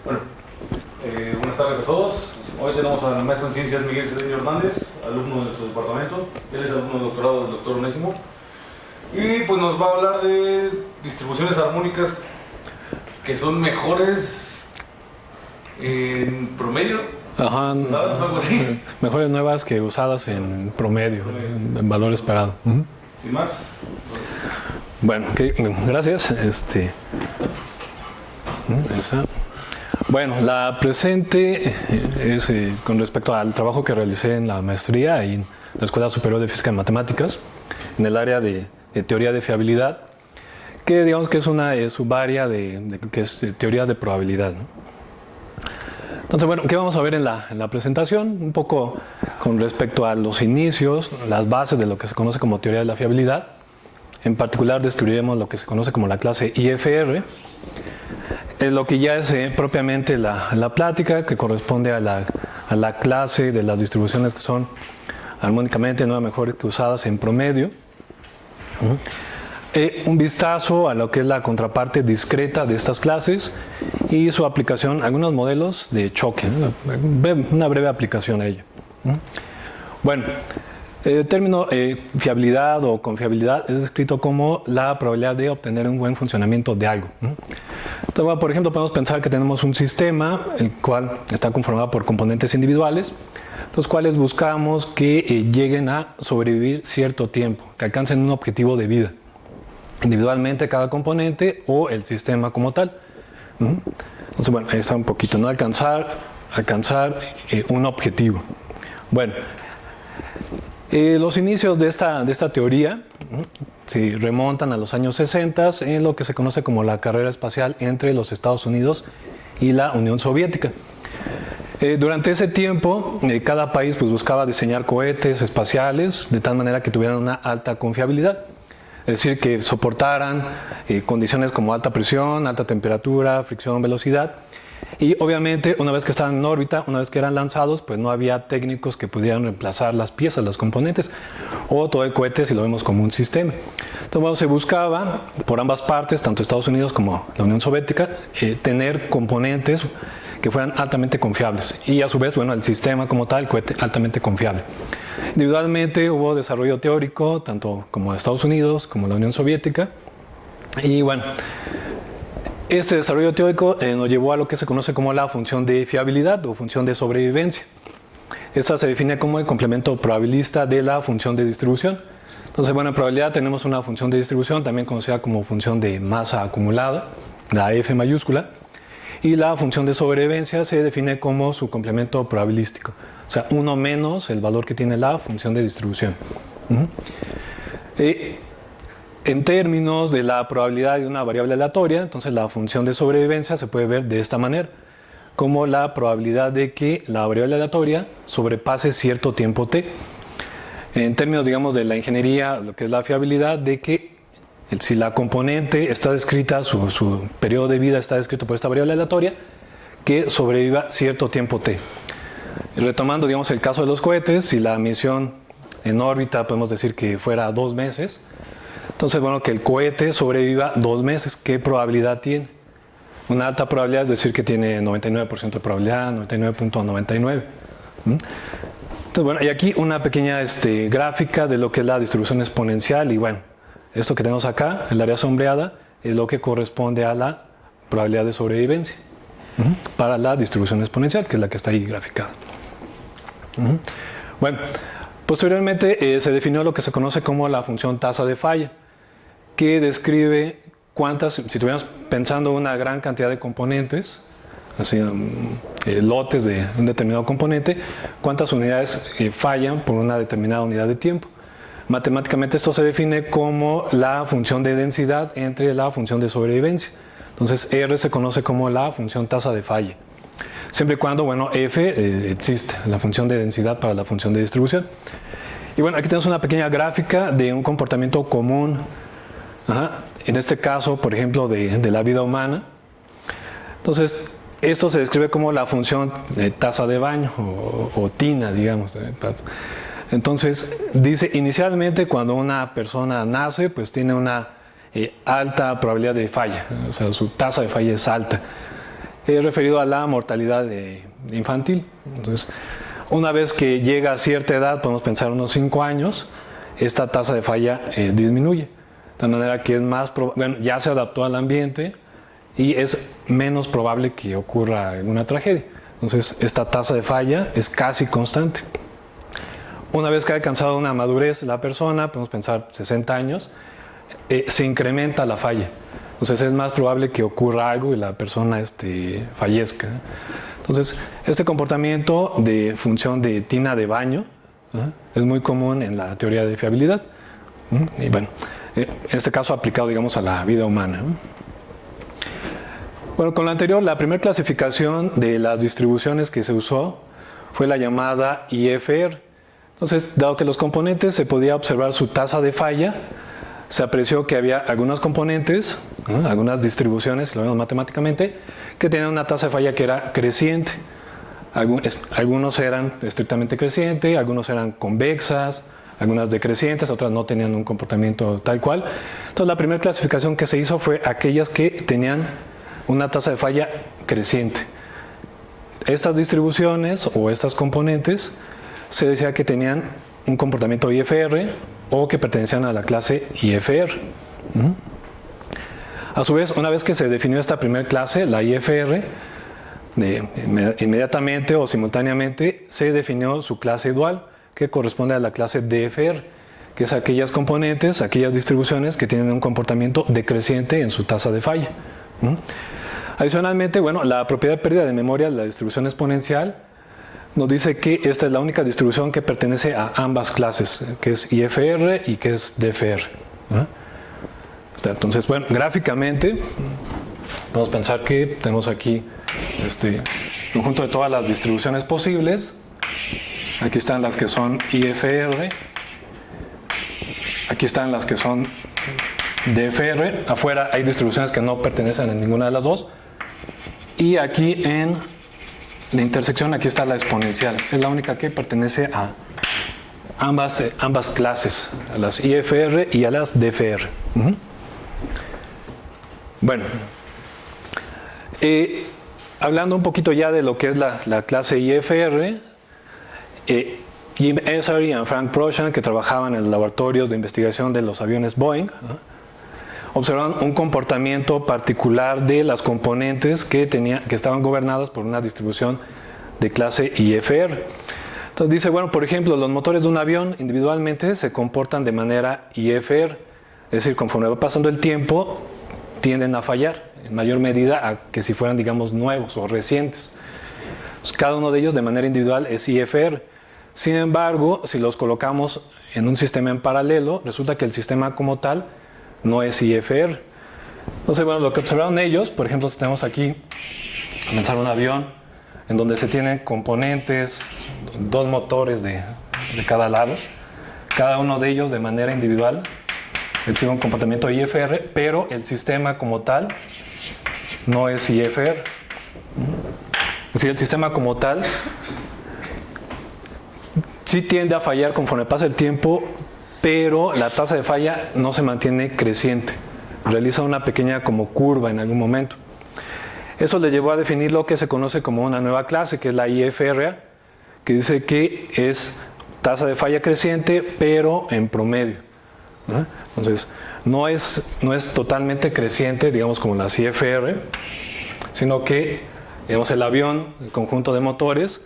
Bueno, buenas tardes a todos. Hoy tenemos al maestro en ciencias Miguel Cedeño Hernández, alumno de nuestro departamento. Él es alumno de doctorado del doctor Onésimo. Y pues nos va a hablar de distribuciones armónicas que son mejores en promedio. Ajá, ¿Usadas o algo así? Mejores nuevas que usadas en promedio, en valor esperado. Sin más. Bueno, gracias. Bueno, la presente es con respecto al trabajo que realicé en la maestría y en la Escuela Superior de Física y Matemáticas, en el área de teoría de fiabilidad, que digamos que es una subárea que es teoría de probabilidad, ¿no? Entonces, bueno, ¿qué vamos a ver en la presentación? Un poco con respecto a los inicios, las bases de lo que se conoce como teoría de la fiabilidad. En particular describiremos lo que se conoce como la clase IFR, lo que ya es propiamente la plática, que corresponde a la clase de las distribuciones que son armónicamente no mejores que usadas en promedio. Un vistazo a lo que es la contraparte discreta de estas clases y su aplicación, algunos modelos de choque, ¿no? Una breve aplicación a ello. Bueno, el término fiabilidad o confiabilidad es descrito como la probabilidad de obtener un buen funcionamiento de algo. Entonces, bueno, por ejemplo, podemos pensar que tenemos un sistema el cual está conformado por componentes individuales, los cuales buscamos que lleguen a sobrevivir cierto tiempo, que alcancen un objetivo de vida, individualmente cada componente o el sistema como tal. Entonces, bueno, ahí está un poquito, ¿no? Alcanzar un objetivo. Bueno, los inicios de esta teoría se remontan a los años 60 en lo que se conoce como la carrera espacial entre los Estados Unidos y la Unión Soviética. Durante ese tiempo, cada país pues, buscaba diseñar cohetes espaciales de tal manera que tuvieran una alta confiabilidad. Es decir, que soportaran condiciones como alta presión, alta temperatura, fricción, velocidad. Y obviamente, una vez que estaban en órbita, una vez que eran lanzados, pues no había técnicos que pudieran reemplazar las piezas, los componentes, o todo el cohete si lo vemos como un sistema. Entonces, bueno, se buscaba por ambas partes, tanto Estados Unidos como la Unión Soviética, tener componentes que fueran altamente confiables. Y a su vez, bueno, el sistema como tal, el cohete, altamente confiable. Individualmente hubo desarrollo teórico, tanto como Estados Unidos como la Unión Soviética. Y bueno, este desarrollo teórico nos llevó a lo que se conoce como la función de fiabilidad o función de sobrevivencia. Esta se define como el complemento probabilista de la función de distribución. Entonces, bueno, en probabilidad tenemos una función de distribución, también conocida como función de masa acumulada, la F mayúscula. Y la función de sobrevivencia se define como su complemento probabilístico. O sea, 1 menos el valor que tiene la función de distribución. En términos de la probabilidad de una variable aleatoria, entonces la función de sobrevivencia se puede ver de esta manera, como la probabilidad de que la variable aleatoria sobrepase cierto tiempo t. En términos, digamos, de la ingeniería, lo que es la fiabilidad, de que si la componente está descrita, su periodo de vida está descrito por esta variable aleatoria, que sobreviva cierto tiempo t. Retomando, digamos, el caso de los cohetes, si la misión en órbita podemos decir que fuera 2 meses, entonces, bueno, que el cohete sobreviva 2 meses, ¿qué probabilidad tiene? Una alta probabilidad es decir que tiene 99% de probabilidad, 99.99. Entonces, bueno, y aquí una pequeña gráfica de lo que es la distribución exponencial y bueno, esto que tenemos acá, el área sombreada, es lo que corresponde a la probabilidad de sobrevivencia para la distribución exponencial, que es la que está ahí graficada. Bueno, posteriormente se definió lo que se conoce como la función tasa de falla, que describe cuántas, si estuviéramos pensando una gran cantidad de componentes, así, lotes de un determinado componente, cuántas unidades fallan por una determinada unidad de tiempo. Matemáticamente esto se define como la función de densidad entre la función de sobrevivencia. Entonces R se conoce como la función tasa de falla. Siempre y cuando, bueno, F existe, la función de densidad para la función de distribución. Y bueno, aquí tenemos una pequeña gráfica de un comportamiento común. En este caso, por ejemplo, de la vida humana. Entonces, esto se describe como la función de tasa de baño o tina, digamos. Entonces, dice, inicialmente cuando una persona nace, pues tiene una alta probabilidad de falla, o sea, su tasa de falla es alta. referido a la mortalidad infantil. Entonces, una vez que llega a cierta edad, podemos pensar unos 5 años, esta tasa de falla disminuye. De manera que es más bueno, ya se adaptó al ambiente y es menos probable que ocurra alguna tragedia. Entonces, esta tasa de falla es casi constante. Una vez que ha alcanzado una madurez la persona, podemos pensar 60 años, se incrementa la falla. Entonces, es más probable que ocurra algo y la persona fallezca. Entonces, este comportamiento de función de tina de baño es muy común en la teoría de fiabilidad. Y bueno, en este caso aplicado, digamos, a la vida humana. Bueno, con lo anterior, la primera clasificación de las distribuciones que se usó fue la llamada IFR. Entonces, dado que los componentes se podía observar su tasa de falla, se apreció que había algunos componentes, algunas distribuciones, si lo vemos matemáticamente, que tenían una tasa de falla que era creciente. Algunos eran estrictamente crecientes, algunos eran convexas, algunas decrecientes, otras no tenían un comportamiento tal cual. Entonces, la primera clasificación que se hizo fue aquellas que tenían una tasa de falla creciente. Estas distribuciones o estas componentes se decía que tenían un comportamiento IFR o que pertenecían a la clase IFR. A su vez, una vez que se definió esta primera clase, la IFR, inmediatamente o simultáneamente se definió su clase dual, que corresponde a la clase DFR, que es aquellas componentes, aquellas distribuciones que tienen un comportamiento decreciente en su tasa de falla. Adicionalmente, bueno, la propiedad de pérdida de memoria de la distribución exponencial nos dice que esta es la única distribución que pertenece a ambas clases, que es IFR y que es DFR. Entonces, bueno, gráficamente podemos pensar que tenemos aquí este conjunto de todas las distribuciones posibles. Aquí están las que son IFR, aquí están las que son DFR, afuera hay distribuciones que no pertenecen a ninguna de las dos, y aquí en la intersección aquí está la exponencial, es la única que pertenece a ambas clases, a las IFR y a las DFR. Bueno, hablando un poquito ya de lo que es la clase IFR, Jim Essary y Frank Proshan, que trabajaban en los laboratorios de investigación de los aviones Boeing, observaron un comportamiento particular de las componentes que estaban gobernadas por una distribución de clase IFR. Entonces dice, bueno, por ejemplo, los motores de un avión individualmente se comportan de manera IFR, es decir, conforme va pasando el tiempo, tienden a fallar en mayor medida a que si fueran, digamos, nuevos o recientes. Entonces, cada uno de ellos de manera individual es IFR. Sin embargo, si los colocamos en un sistema en paralelo, resulta que el sistema como tal no es IFR. Entonces, bueno, lo que observaron ellos, por ejemplo, si tenemos aquí, comenzar un avión en donde se tienen componentes, 2 motores de cada lado, cada uno de ellos de manera individual exhibe un comportamiento IFR, pero el sistema como tal no es IFR. Es decir, el sistema como tal sí tiende a fallar conforme pasa el tiempo, pero la tasa de falla no se mantiene creciente. Realiza una pequeña como curva en algún momento. Eso le llevó a definir lo que se conoce como una nueva clase, que es la IFRA, que dice que es tasa de falla creciente, pero en promedio. Entonces, no es totalmente creciente, digamos, como las IFR, sino que, digamos, el avión, el conjunto de motores,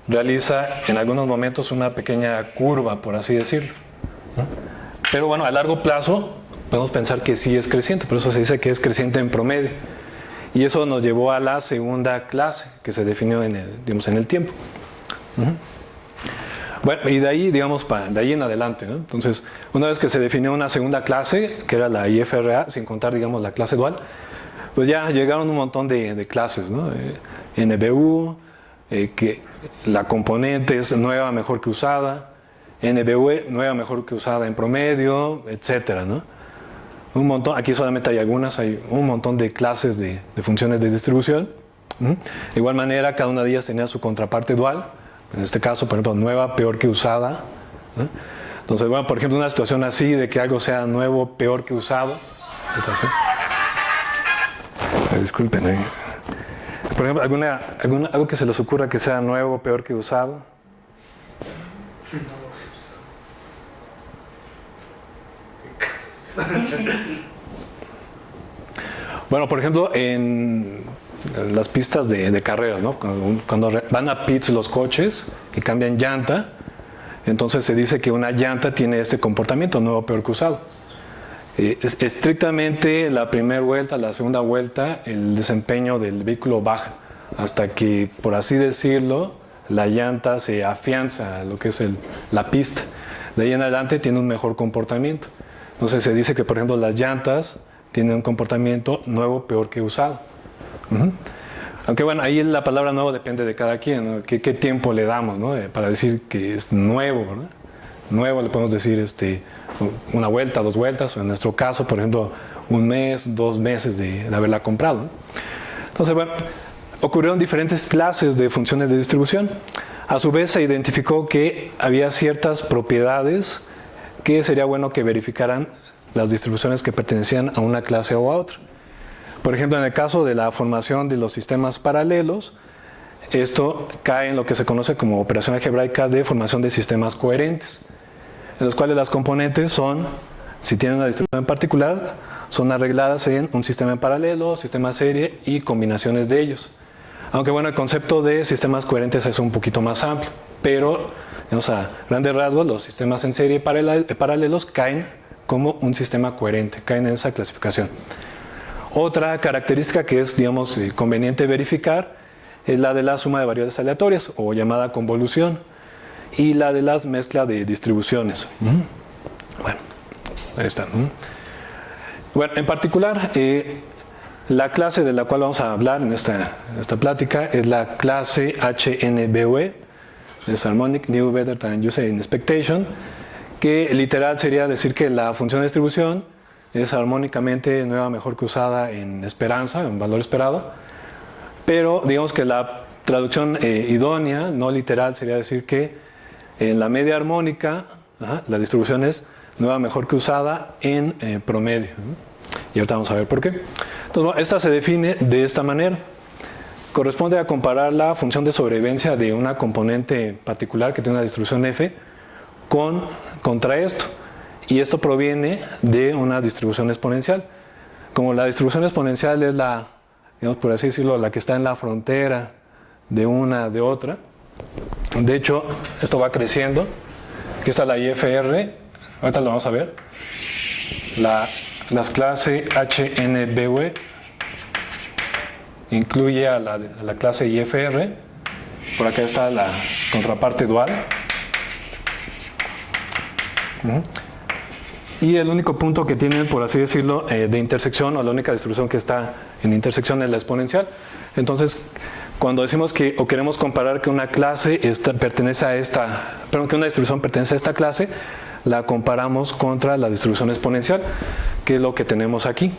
realiza en algunos momentos una pequeña curva, por así decirlo. Pero bueno, a largo plazo podemos pensar que sí es creciente, por eso se dice que es creciente en promedio. Y eso nos llevó a la segunda clase que se definió en el tiempo. Bueno, y de ahí, digamos, de ahí en adelante, ¿no? Entonces, una vez que se definió una segunda clase, que era la IFRA, sin contar, digamos, la clase dual, pues ya llegaron un montón de clases, ¿no? NBU, que la componente es nueva mejor que usada, NBUE, nueva mejor que usada en promedio, etcétera, ¿no? Un montón, aquí solamente hay algunas, hay un montón de clases de funciones de distribución. De igual manera, cada una de ellas tenía su contraparte dual. En este caso, por ejemplo, nueva, peor que usada. Entonces, bueno, por ejemplo, una situación así de que algo sea nuevo, peor que usado. Entonces, disculpen. Por ejemplo, algo que se les ocurra que sea nuevo, peor que usado. Bueno, por ejemplo, en las pistas de carreras, ¿no? Cuando van a pits los coches y cambian llanta, entonces se dice que una llanta tiene este comportamiento, nuevo, peor que usado. Estrictamente la primera vuelta, la segunda vuelta, el desempeño del vehículo baja, hasta que, por así decirlo, la llanta se afianza a lo que es la pista. De ahí en adelante tiene un mejor comportamiento. Entonces se dice que, por ejemplo, las llantas tienen un comportamiento nuevo, peor que usado. Aunque bueno, ahí la palabra nuevo depende de cada quien, ¿no? ¿Qué tiempo le damos, ¿no? Para decir que es nuevo, ¿verdad? Nuevo le podemos decir una vuelta, 2 vueltas, o en nuestro caso, por ejemplo, 1 mes, 2 meses de haberla comprado, ¿no? Entonces, bueno, ocurrieron diferentes clases de funciones de distribución. A su vez se identificó que había ciertas propiedades que sería bueno que verificaran las distribuciones que pertenecían a una clase o a otra. Por ejemplo, en el caso de la formación de los sistemas paralelos, esto cae en lo que se conoce como operación algebraica de formación de sistemas coherentes, en los cuales las componentes son, si tienen una distribución en particular, son arregladas en un sistema en paralelo, sistema serie y combinaciones de ellos. Aunque bueno, el concepto de sistemas coherentes es un poquito más amplio, pero digamos, a grandes rasgos los sistemas en serie y paralelos caen como un sistema coherente, caen en esa clasificación. Otra característica que es, digamos, conveniente verificar es la de la suma de variables aleatorias, o llamada convolución, y la de las mezclas de distribuciones. Bueno, ahí están. Bueno, en particular, la clase de la cual vamos a hablar en esta plática es la clase HNBUE, es Harmonic New Better Than User Expectation, que literal sería decir que la función de distribución es armónicamente nueva, mejor que usada en esperanza, en valor esperado, pero digamos que la traducción idónea, no literal, sería decir que en la media armónica, la distribución es nueva, mejor que usada en promedio. Y ahorita vamos a ver por qué. Entonces, bueno, esta se define de esta manera. Corresponde a comparar la función de sobrevivencia de una componente particular que tiene una distribución f contra esto. Y esto proviene de una distribución exponencial. Como la distribución exponencial es la, digamos, por así decirlo, la que está en la frontera de una de otra. De hecho, esto va creciendo. Aquí está la IFR. Ahorita lo vamos a ver. Las clases HNBUE incluye a la clase IFR. Por acá está la contraparte dual. Y el único punto que tienen, por así decirlo, de intersección, o la única distribución que está en intersección, es la exponencial. Entonces, cuando decimos que, o queremos comparar que una clase pertenece a esta, perdón, que una distribución pertenece a esta clase, la comparamos contra la distribución exponencial, que es lo que tenemos aquí.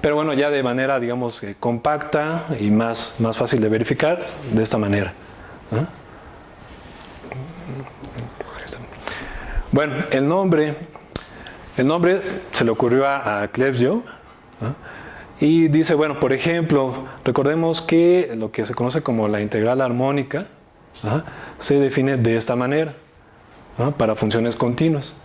Pero bueno, ya de manera, digamos, compacta y más fácil de verificar, de esta manera. Bueno, el nombre se le ocurrió a Clebesjoe, y dice, bueno, por ejemplo, recordemos que lo que se conoce como la integral armónica se define de esta manera, para funciones continuas.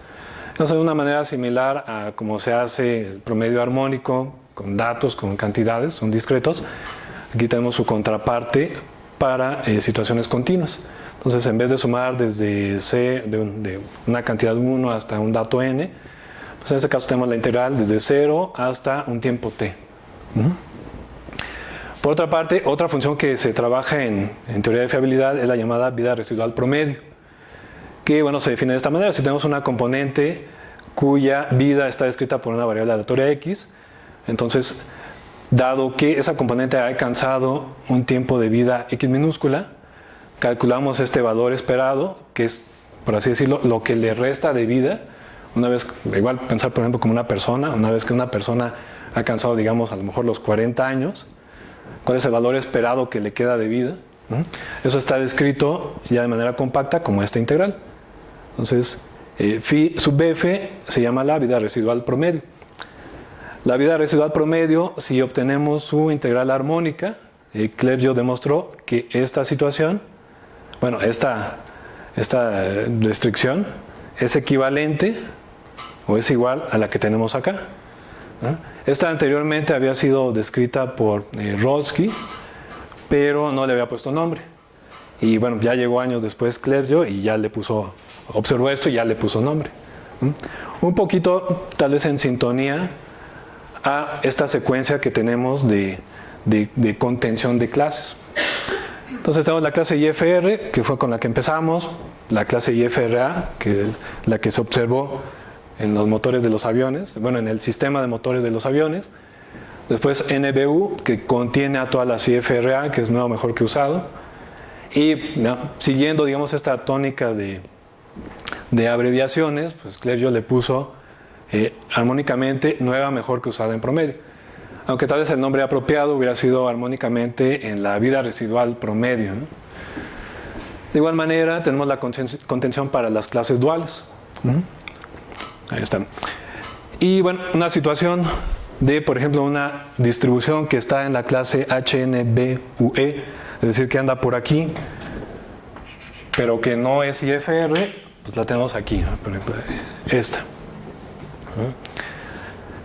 Entonces, de una manera similar a como se hace el promedio armónico, con datos, con cantidades, son discretos. Aquí tenemos su contraparte para situaciones continuas. Entonces, en vez de sumar desde C, de una cantidad 1 hasta un dato n, pues en este caso tenemos la integral desde 0 hasta un tiempo t. Por otra parte, otra función que se trabaja en teoría de fiabilidad es la llamada vida residual promedio, que bueno, se define de esta manera. Si tenemos una componente cuya vida está descrita por una variable aleatoria x, entonces, dado que esa componente ha alcanzado un tiempo de vida x minúscula, calculamos este valor esperado, que es, por así decirlo, lo que le resta de vida. Una vez, igual pensar por ejemplo como una persona, una vez que una persona ha alcanzado, digamos, a lo mejor los 40 años, ¿cuál es el valor esperado que le queda de vida? Eso está descrito ya de manera compacta como esta integral. Entonces, phi sub f se llama la vida residual promedio. La vida residual promedio, si obtenemos su integral armónica, Clebio demostró que esta situación, bueno, esta restricción es equivalente o es igual a la que tenemos acá. Esta anteriormente había sido descrita por Rodsky, pero no le había puesto nombre. Y bueno, ya llegó años después Clebio y ya le puso, observó esto y ya le puso nombre. Un poquito, tal vez en sintonía a esta secuencia que tenemos de contención de clases. Entonces tenemos la clase IFR, que fue con la que empezamos, la clase IFRA, que es la que se observó en los motores de los aviones, bueno, en el sistema de motores de los aviones. Después NBU, que contiene a todas las IFRA, que es nuevo, mejor que usado. Y siguiendo, digamos, esta tónica de abreviaciones, pues Clebio le puso armónicamente nueva, mejor que usada en promedio. Aunque tal vez el nombre apropiado hubiera sido armónicamente en la vida residual promedio, ¿no? De igual manera, tenemos la contención para las clases duales. Ahí está. Y bueno, una situación de, por ejemplo, una distribución que está en la clase HNBUE, es decir, que anda por aquí, pero que no es IFR, pues la tenemos aquí, ¿no? Por ejemplo, esta.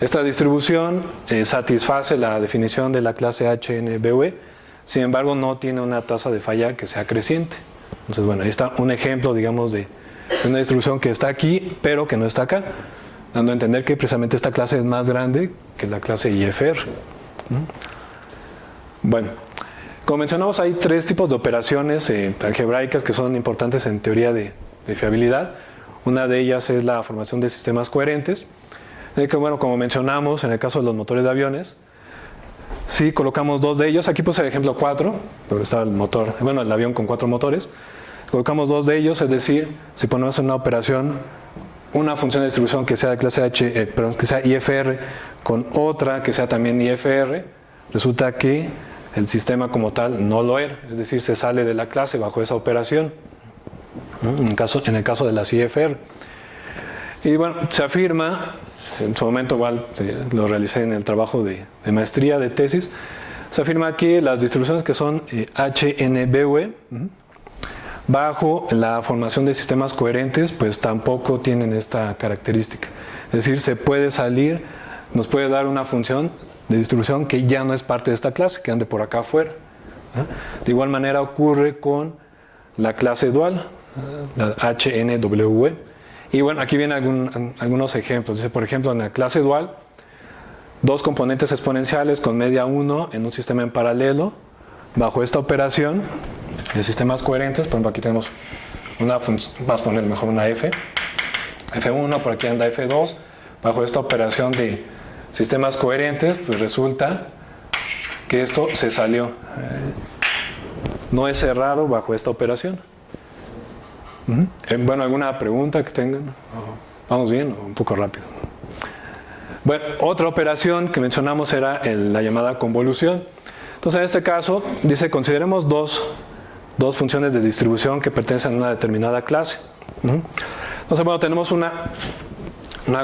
Esta distribución satisface la definición de la clase HNBUE, sin embargo no tiene una tasa de falla que sea creciente. Entonces, bueno, ahí está un ejemplo, digamos, de una distribución que está aquí, pero que no está acá, dando a entender que precisamente esta clase es más grande que la clase IFR. Bueno, como mencionamos, hay tres tipos de operaciones algebraicas que son importantes en teoría de fiabilidad. Una de ellas es la formación de sistemas coherentes, que bueno, como mencionamos en el caso de los motores de aviones, si colocamos dos de ellos, aquí puse el ejemplo 4, pero está el motor, bueno, el avión con 4 motores, colocamos dos de ellos, es decir, si ponemos en una operación una función de distribución que sea de clase que sea IFR con otra que sea también IFR, resulta que el sistema como tal no lo era, es decir, se sale de la clase bajo esa operación, en el caso de las IFR. Y bueno, se afirma, en su momento igual lo realicé en el trabajo de maestría, de tesis, se afirma que las distribuciones que son HNBUE, bajo la formación de sistemas coherentes, pues tampoco tienen esta característica. Es decir, se puede salir, nos puede dar una función de distribución que ya no es parte de esta clase, que ande por acá afuera. De igual manera ocurre con la clase dual, la HNWE. Y bueno, aquí vienen algunos ejemplos. Dice, por ejemplo, en la clase dual, dos componentes exponenciales con media 1 en un sistema en paralelo. Bajo esta operación de sistemas coherentes, por ejemplo, aquí tenemos una función, vamos a poner mejor una F1, por aquí anda F2. Bajo esta operación de sistemas coherentes, pues resulta que esto se salió. No es cerrado bajo esta operación. Bueno, ¿alguna pregunta que tengan? ¿Vamos bien o un poco rápido? Bueno, otra operación que mencionamos era la llamada convolución. Entonces, en este caso, dice, consideremos dos funciones de distribución que pertenecen a una determinada clase. Entonces, bueno, tenemos una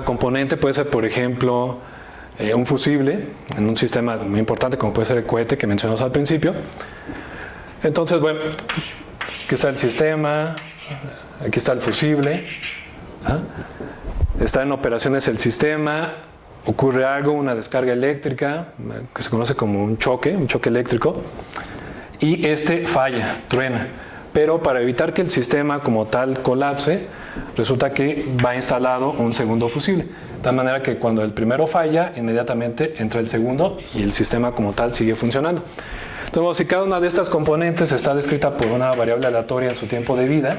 componente, puede ser, por ejemplo, un fusible en un sistema muy importante como puede ser el cohete que mencionamos al principio. Entonces, bueno, aquí está el sistema, aquí está el fusible, está en operaciones el sistema, ocurre algo, una descarga eléctrica, que se conoce como un choque eléctrico, y este falla, truena. Pero para evitar que el sistema como tal colapse, resulta que va instalado un segundo fusible. De tal manera que cuando el primero falla, inmediatamente entra el segundo y el sistema como tal sigue funcionando. Entonces, si cada una de estas componentes está descrita por una variable aleatoria en su tiempo de vida,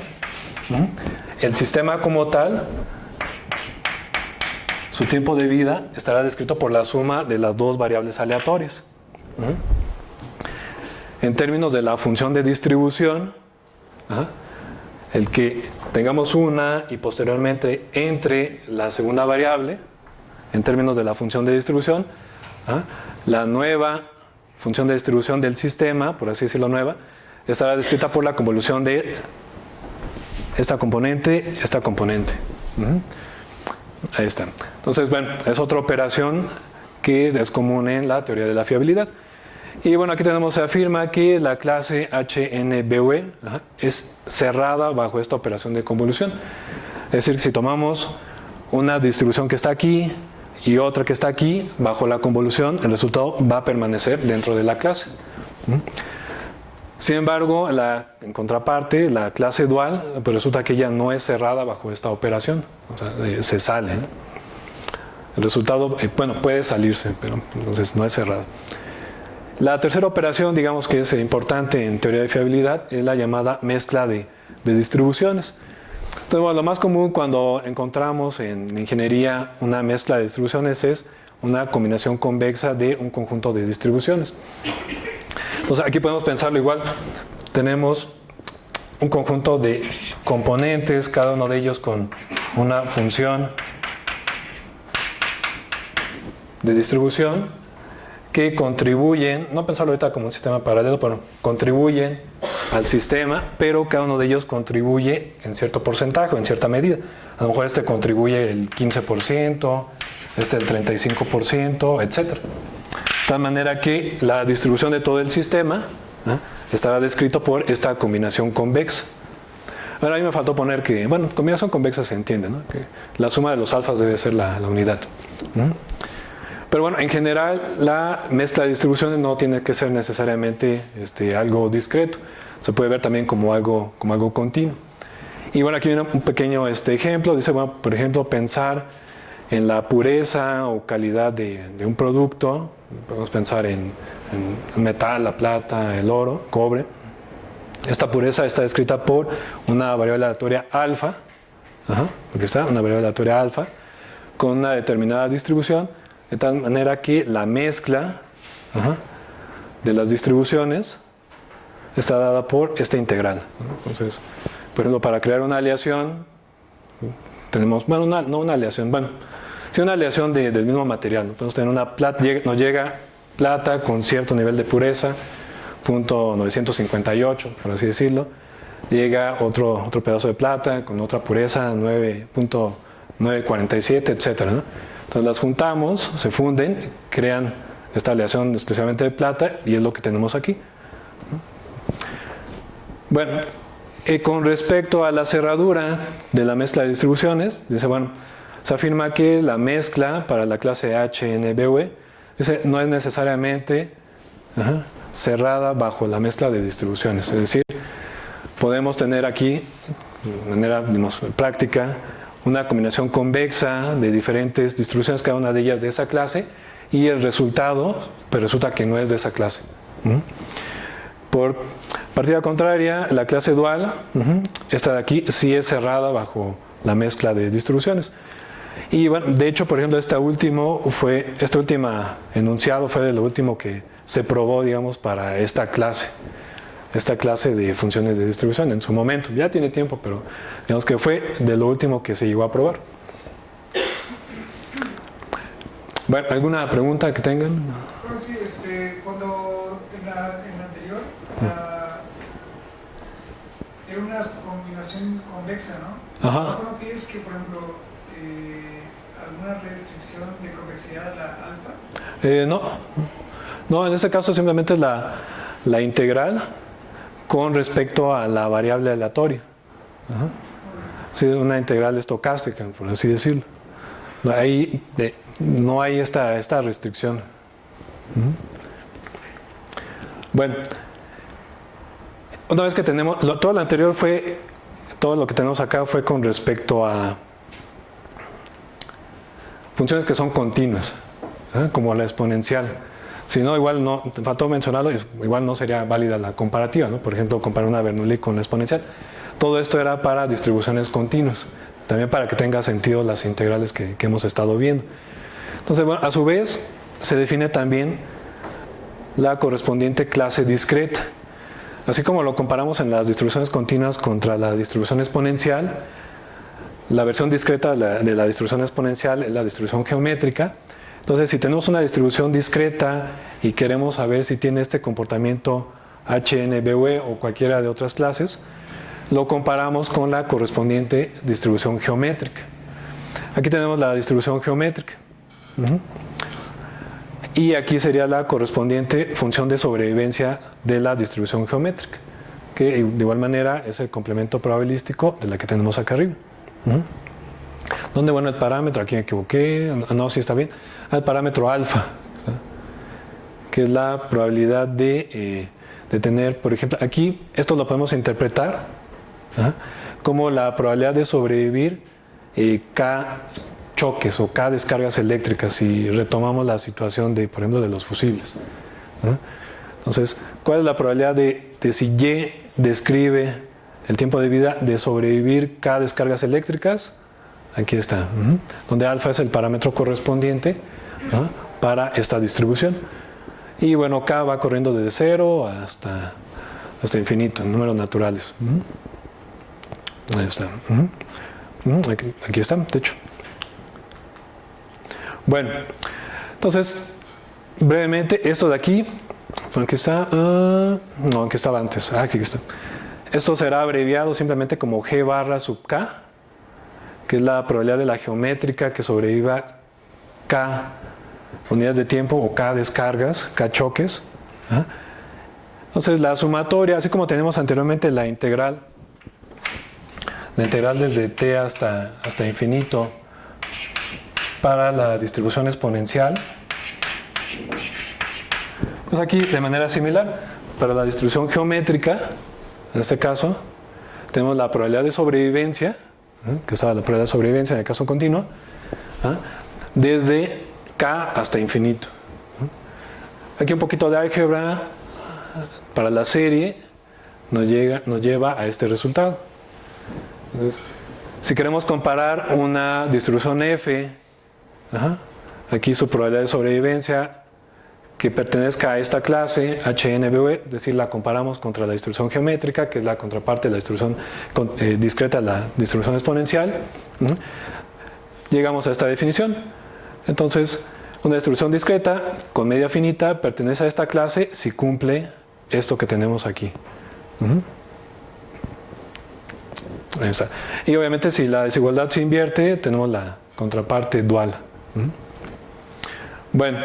el sistema como tal, su tiempo de vida estará descrito por la suma de las dos variables aleatorias. En términos de la función de distribución, el que tengamos una y posteriormente entre la segunda variable, en términos de la función de distribución, la nueva función de distribución del sistema, por así decirlo nueva, estará descrita por la convolución de esta componente. Ahí está. Entonces, bueno, es otra operación que es común en la teoría de la fiabilidad. Y bueno, aquí tenemos, se afirma que la clase HNBUE es cerrada bajo esta operación de convolución. Es decir, si tomamos una distribución que está aquí y otra que está aquí, bajo la convolución, el resultado va a permanecer dentro de la clase. Sin embargo, en contraparte, la clase dual, pues resulta que ella no es cerrada bajo esta operación, o sea, se sale. El resultado, bueno, puede salirse, pero entonces no es cerrado. La tercera operación, digamos que es importante en teoría de fiabilidad, es la llamada mezcla de distribuciones. Entonces, bueno, lo más común cuando encontramos en ingeniería una mezcla de distribuciones es una combinación convexa de un conjunto de distribuciones. Entonces, aquí podemos pensarlo igual. Tenemos un conjunto de componentes, cada uno de ellos con una función de distribución que contribuyen, no pensarlo ahorita como un sistema paralelo, pero contribuyen al sistema, pero cada uno de ellos contribuye en cierto porcentaje o en cierta medida. A lo mejor este contribuye el 15%, este el 35%, etc. De tal manera que la distribución de todo el sistema estará descrito por esta combinación convexa. Ahora, a mí me faltó poner que, bueno, combinación convexa se entiende, ¿no? Que la suma de los alfas debe ser la unidad. Pero bueno, en general la mezcla de distribuciones no tiene que ser necesariamente algo discreto. Se puede ver también como algo continuo. Y bueno, aquí viene un pequeño ejemplo. Dice, bueno, por ejemplo, pensar en la pureza o calidad de un producto. Podemos pensar en metal, la plata, el oro, cobre. Esta pureza está descrita por una variable aleatoria alfa. Aquí está, una variable aleatoria alfa con una determinada distribución, de tal manera que la mezcla de las distribuciones está dada por esta integral. Entonces, por ejemplo, para crear una aleación, tenemos, bueno, no una aleación, bueno, sí una aleación del mismo material. Podemos tener una plata, nos llega plata con cierto nivel de pureza, punto 958, por así decirlo. Llega otro pedazo de plata con otra pureza, 9.947, etc. ¿no? Entonces las juntamos, se funden, crean esta aleación exclusivamente de plata y es lo que tenemos aquí. Bueno, con respecto a la cerradura de la mezcla de distribuciones, dice, bueno, se afirma que la mezcla para la clase HNBUE dice, no es necesariamente cerrada bajo la mezcla de distribuciones. Es decir, podemos tener aquí, de manera práctica, una combinación convexa de diferentes distribuciones, cada una de ellas de esa clase, y el resultado, pues resulta que no es de esa clase. Por partida contraria, la clase dual, esta de aquí, sí es cerrada bajo la mezcla de distribuciones. Y bueno, de hecho, por ejemplo, este último enunciado fue de lo último que se probó, digamos, para esta clase de funciones de distribución en su momento. Ya tiene tiempo, pero digamos que fue de lo último que se llegó a probar. Bueno, ¿alguna pregunta que tengan? Bueno, sí, cuando en la anterior era una combinación convexa, ¿no? ¿No pides que, por ejemplo, alguna restricción de convexidad a la alfa? No, en este caso simplemente es la integral con respecto a la variable aleatoria. Sí, una integral estocástica, por así decirlo. Ahí no hay esta restricción. Bueno, una vez que tenemos, todo lo anterior todo lo que tenemos acá fue con respecto a funciones que son continuas, como la exponencial. Si no, igual no, te faltó mencionarlo, igual no sería válida la comparativa, ¿no? Por ejemplo, comparar una Bernoulli con la exponencial. Todo esto era para distribuciones continuas, también para que tenga sentido las integrales que hemos estado viendo. Entonces, bueno, a su vez, se define también la correspondiente clase discreta. Así como lo comparamos en las distribuciones continuas contra la distribución exponencial, la versión discreta de la distribución exponencial es la distribución geométrica. Entonces, si tenemos una distribución discreta y queremos saber si tiene este comportamiento HNBUE o cualquiera de otras clases, lo comparamos con la correspondiente distribución geométrica. Aquí tenemos la distribución geométrica. Y aquí sería la correspondiente función de sobrevivencia de la distribución geométrica, que de igual manera es el complemento probabilístico de la que tenemos acá arriba. ¿Dónde? Bueno, el parámetro, aquí me equivoqué, no, sí está bien, el parámetro alfa, que es la probabilidad de tener, por ejemplo, aquí esto lo podemos interpretar como la probabilidad de sobrevivir K choques o K descargas eléctricas, si retomamos la situación de, por ejemplo, de los fusibles. Entonces, ¿cuál es la probabilidad de si Y describe el tiempo de vida de sobrevivir K descargas eléctricas? Aquí está, donde alfa es el parámetro correspondiente para esta distribución. Y bueno, K va corriendo desde 0 hasta infinito, en números naturales. Ahí está. Aquí está, de hecho. Bueno, entonces, brevemente, esto de aquí, aquí está, no, aquí estaba antes, aquí está. Esto será abreviado simplemente como G barra sub K, que es la probabilidad de la geométrica que sobreviva K unidades de tiempo o K descargas, K choques. Entonces la sumatoria, así como tenemos anteriormente la integral desde t hasta infinito para la distribución exponencial, pues aquí de manera similar, para la distribución geométrica, en este caso, tenemos la probabilidad de sobrevivencia, que es la probabilidad de sobrevivencia en el caso continuo, desde K hasta infinito. Aquí un poquito de álgebra para la serie nos lleva a este resultado. Entonces, si queremos comparar una distribución F, aquí su probabilidad de sobrevivencia que pertenezca a esta clase HNBV, es decir, la comparamos contra la distribución geométrica, que es la contraparte de la distribución discreta, la distribución exponencial, llegamos a esta definición. Entonces, una distribución discreta con media finita pertenece a esta clase si cumple esto que tenemos aquí. Ahí está. Y obviamente si la desigualdad se invierte, tenemos la contraparte dual. Bueno,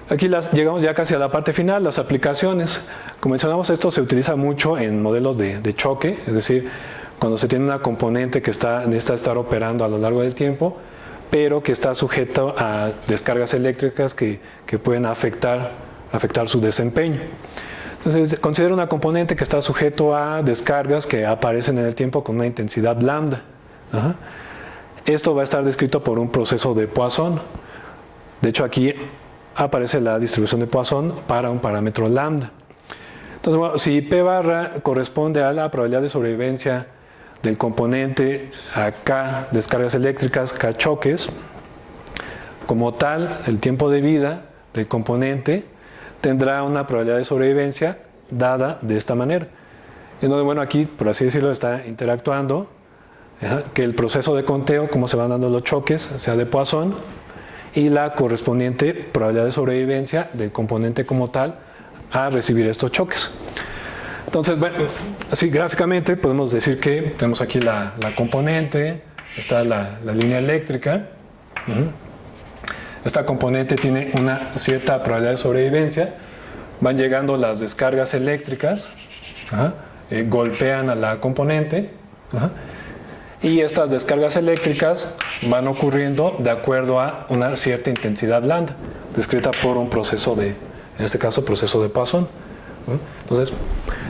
aquí llegamos ya casi a la parte final, las aplicaciones. Como mencionamos, esto se utiliza mucho en modelos de choque, es decir, cuando se tiene una componente que necesita estar operando a lo largo del tiempo, pero que está sujeto a descargas eléctricas que pueden afectar su desempeño. Entonces, considera una componente que está sujeto a descargas que aparecen en el tiempo con una intensidad lambda. Esto va a estar descrito por un proceso de Poisson. De hecho, aquí aparece la distribución de Poisson para un parámetro lambda. Entonces, bueno, si P barra corresponde a la probabilidad de sobrevivencia del componente a K descargas eléctricas, K choques, como tal, el tiempo de vida del componente tendrá una probabilidad de sobrevivencia dada de esta manera. Entonces, bueno, aquí, por así decirlo, está interactuando que el proceso de conteo, cómo se van dando los choques, sea de Poisson, y la correspondiente probabilidad de sobrevivencia del componente como tal a recibir estos choques. Entonces, bueno, así gráficamente podemos decir que tenemos aquí la componente, está la línea eléctrica. Esta componente tiene una cierta probabilidad de sobrevivencia. Van llegando las descargas eléctricas, golpean a la componente, y estas descargas eléctricas van ocurriendo de acuerdo a una cierta intensidad lambda, descrita por un proceso en este caso, proceso de Poisson. Entonces,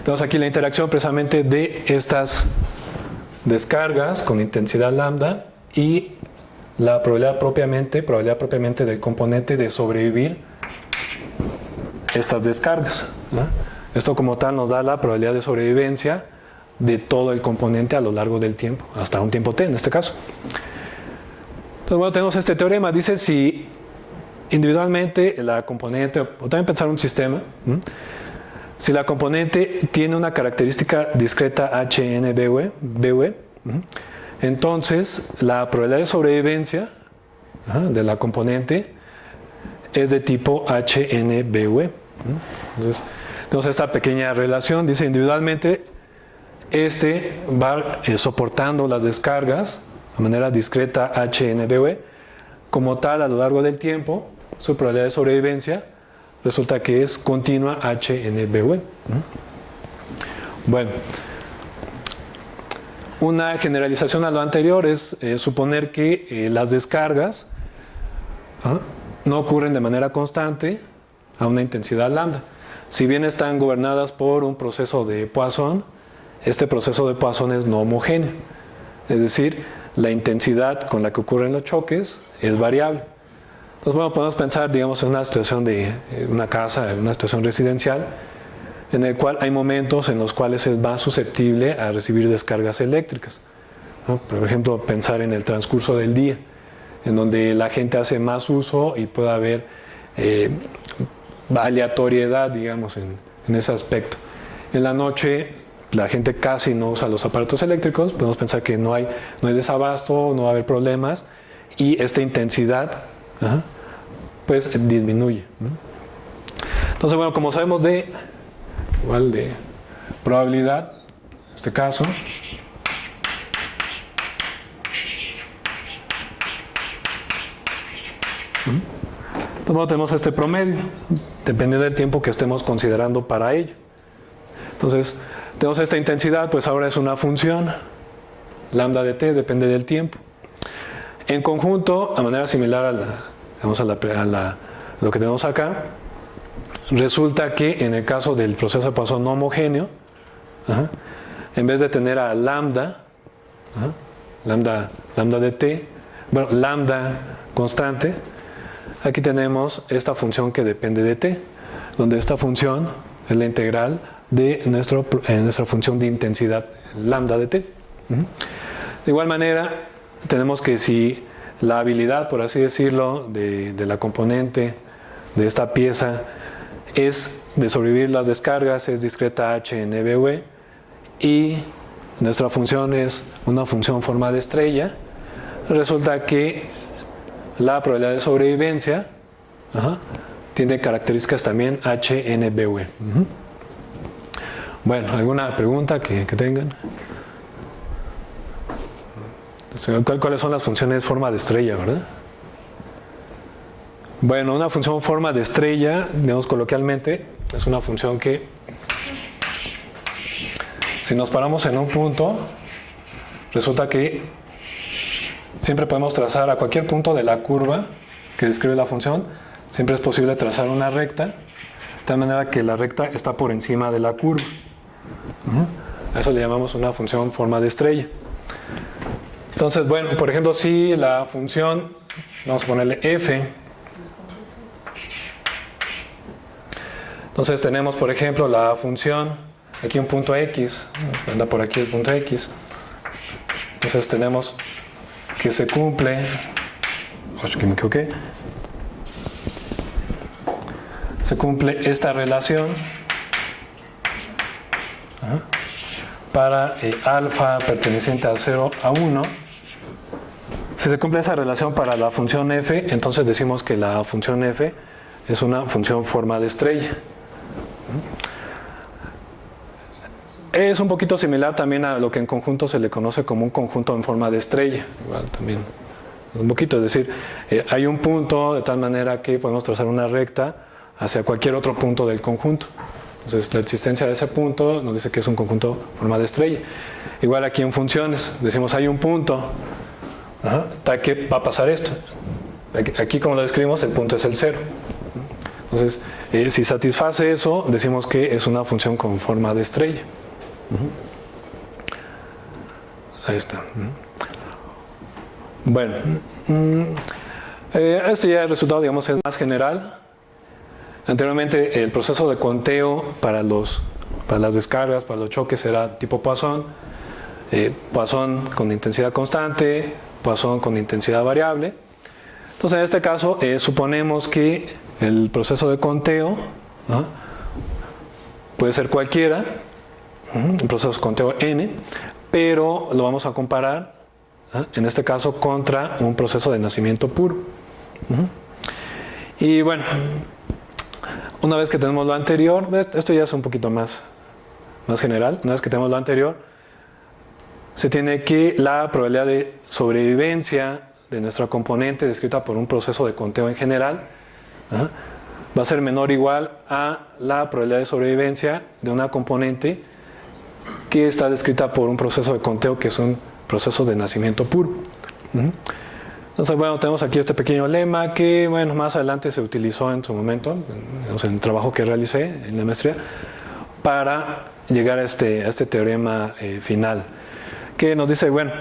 tenemos aquí la interacción precisamente de estas descargas con intensidad lambda y la probabilidad propiamente del componente de sobrevivir estas descargas. Esto como tal nos da la probabilidad de sobrevivencia de todo el componente a lo largo del tiempo, hasta un tiempo t en este caso. Entonces, bueno, tenemos este teorema, dice si individualmente la componente, o también pensar un sistema, si la componente tiene una característica discreta HNBV, entonces la probabilidad de sobrevivencia de la componente es de tipo HNBV. Entonces, tenemos esta pequeña relación, dice individualmente va soportando las descargas de manera discreta HNBV, como tal a lo largo del tiempo, su probabilidad de sobrevivencia resulta que es continua HNBV. Bueno, una generalización a lo anterior es suponer que las descargas no ocurren de manera constante a una intensidad lambda. Si bien están gobernadas por un proceso de Poisson, este proceso de Poisson es no homogéneo. Es decir, la intensidad con la que ocurren los choques es variable. Entonces, bueno, podemos pensar, digamos, en una situación de una casa, en una situación residencial, en el cual hay momentos en los cuales es más susceptible a recibir descargas eléctricas, ¿no? Por ejemplo, pensar en el transcurso del día, en donde la gente hace más uso y puede haber aleatoriedad, digamos, en ese aspecto. En la noche la gente casi no usa los aparatos eléctricos, podemos pensar que no hay desabasto, no va a haber problemas y esta intensidad pues disminuye. Entonces, bueno, como sabemos de probabilidad, en este caso, entonces, tenemos este promedio, dependiendo del tiempo que estemos considerando para ello. Entonces, tenemos esta intensidad, pues ahora es una función, lambda de t, depende del tiempo. En conjunto, a manera similar a lo que tenemos acá, resulta que en el caso del proceso de Poisson no homogéneo, en vez de tener a lambda de t, bueno, lambda constante, aquí tenemos esta función que depende de t, donde esta función es la integral de nuestra función de intensidad lambda de t. De igual manera, tenemos que si la habilidad, por así decirlo, de la componente de esta pieza es de sobrevivir las descargas, es discreta HNBV, y nuestra función es una función forma de estrella, resulta que la probabilidad de sobrevivencia tiene características también HNBV. Bueno, ¿alguna pregunta que tengan? ¿Cuáles son las funciones forma de estrella, verdad? Bueno, una función forma de estrella, digamos coloquialmente, es una función que, si nos paramos en un punto, resulta que siempre podemos trazar a cualquier punto de la curva que describe la función, siempre es posible trazar una recta, de tal manera que la recta está por encima de la curva. A eso le llamamos una función forma de estrella. Entonces, bueno, por ejemplo, si la función, vamos a ponerle f, entonces tenemos, por ejemplo, la función, aquí un punto x, anda por aquí el punto x, entonces tenemos que se cumple, que me equivoqué, se cumple esta relación para alfa perteneciente a 0 a 1. Si se cumple esa relación para la función f, entonces decimos que la función f es una función forma de estrella. Es un poquito similar también a lo que en conjunto se le conoce como un conjunto en forma de estrella. Igual también un poquito, es decir, hay un punto de tal manera que podemos trazar una recta hacia cualquier otro punto del conjunto. Entonces, la existencia de ese punto nos dice que es un conjunto forma de estrella. Igual aquí en funciones, decimos hay un punto, tal que va a pasar esto. Aquí, como lo describimos, el punto es el 0. Entonces, si satisface eso, decimos que es una función con forma de estrella. Ahí está. Bueno, este ya el resultado, digamos, es más general. Anteriormente el proceso de conteo para las descargas, para los choques era tipo Poisson. Poisson con intensidad constante, Poisson con intensidad variable. Entonces en este caso suponemos que el proceso de conteo puede ser cualquiera, un proceso de conteo n, pero lo vamos a comparar en este caso contra un proceso de nacimiento puro. Y bueno, una vez que tenemos lo anterior, esto ya es un poquito más general, una vez que tenemos lo anterior, se tiene que la probabilidad de sobrevivencia de nuestra componente descrita por un proceso de conteo en general va a ser menor o igual a la probabilidad de sobrevivencia de una componente que está descrita por un proceso de conteo que es un proceso de nacimiento puro. Entonces, bueno, tenemos aquí este pequeño lema que, bueno, más adelante se utilizó en su momento, en el trabajo que realicé en la maestría, para llegar a este teorema final, que nos dice, bueno,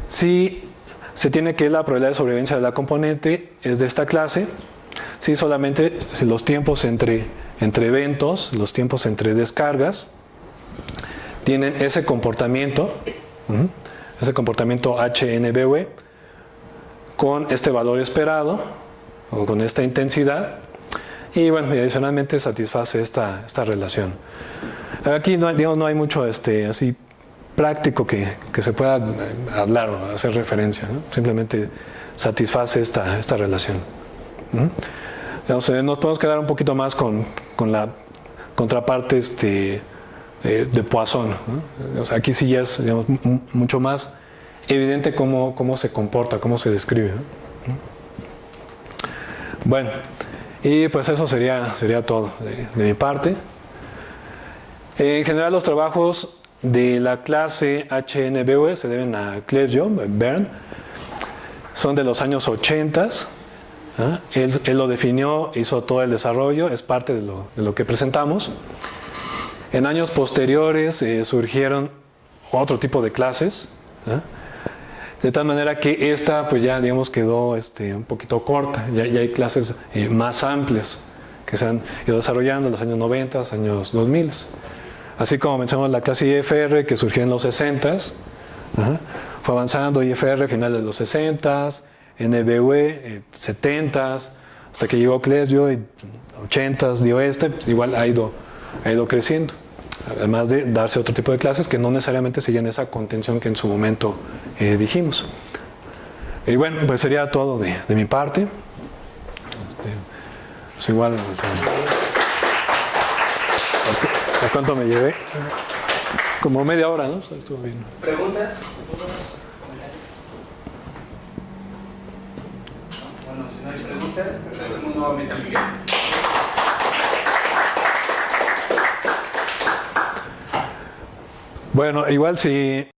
si se tiene que la probabilidad de sobrevivencia de la componente es de esta clase, si solamente si los tiempos entre eventos, los tiempos entre descargas, tienen ese comportamiento HNBV, con este valor esperado, o con esta intensidad, y bueno, y adicionalmente satisface esta relación. Aquí no hay mucho así práctico que se pueda hablar o hacer referencia, ¿no? Simplemente satisface esta relación. Entonces, nos podemos quedar un poquito más con la contraparte de Poisson, ¿no? O sea, aquí sí ya es, digamos, mucho más evidente cómo se comporta, cómo se describe, ¿no? Bueno, y pues eso sería todo de mi parte. En general, los trabajos de la clase HNBV se deben a Clesio, Bern, son de los años 80. Él lo definió, hizo todo el desarrollo, es parte de lo que presentamos. En años posteriores surgieron otro tipo de clases, de tal manera que esta pues ya digamos quedó un poquito corta, ya hay clases más amplias que se han ido desarrollando en los años 90, años 2000. Así como mencionamos la clase IFR que surgió en los 60s, fue avanzando IFR final de los 60s, NBV 70s, hasta que llegó Clesio y 80s dio pues igual ha ido creciendo. Además de darse otro tipo de clases que no necesariamente seguían esa contención que en su momento dijimos. Y bueno, pues sería todo de mi parte. Pues igual, ¿a cuánto me llevé? Como media hora, ¿no? Estuvo bien. ¿Preguntas? Bueno, si no hay preguntas, agradecemos nuevamente a Miguel. Bueno, igual si